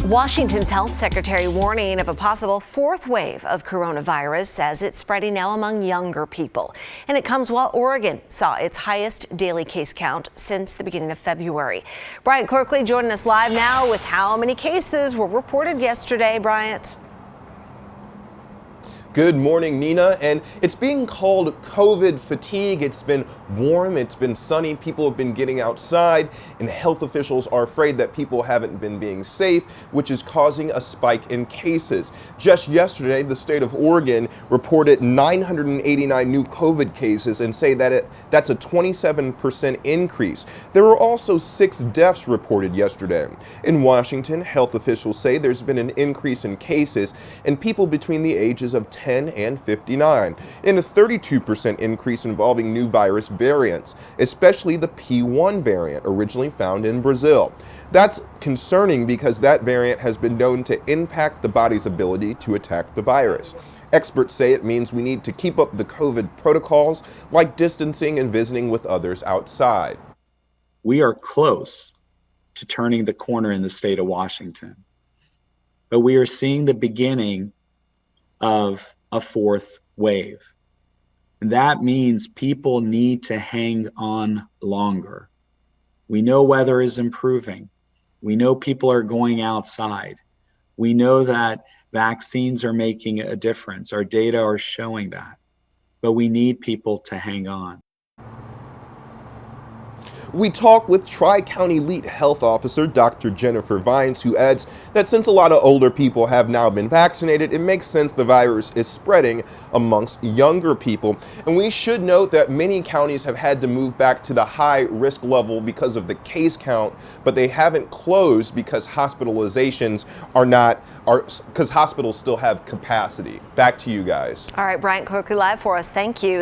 Washington's health secretary warning of a possible fourth wave of coronavirus as it's spreading now among younger people. And it comes while Oregon saw its highest daily case count since the beginning of February. Bryant Clerkley joining us live now with how many cases were reported yesterday. Bryant. Good morning, Nina. And it's being called COVID fatigue. It's been warm, it's been sunny, people have been getting outside, and health officials are afraid that people haven't been being safe, which is causing a spike in cases. Just yesterday, the state of Oregon reported 989 new COVID cases and say that that's a 27% increase. There were also 6 deaths reported yesterday. In Washington, health officials say there's been an increase in cases in people between the ages of 10 and 59, and a 32% increase involving new virus variants, especially the P1 variant originally found in Brazil. That's concerning because that variant has been known to impact the body's ability to attack the virus. Experts say it means we need to keep up the COVID protocols like distancing and visiting with others outside. We are close to turning the corner in the state of Washington, but we are seeing the beginning of a fourth wave. And that means people need to hang on longer. We know weather is improving. We know people are going outside. We know that vaccines are making a difference. Our data are showing that. But we need people to hang on. We talk with Tri-County Elite Health Officer Dr. Jennifer Vines, who adds that since a lot of older people have now been vaccinated, it makes sense the virus is spreading amongst younger people. And we should note that many counties have had to move back to the high risk level because of the case count, but they haven't closed because hospitalizations because hospitals still have capacity. Back to you guys. All right, Bryant Clerkley live for us. Thank you.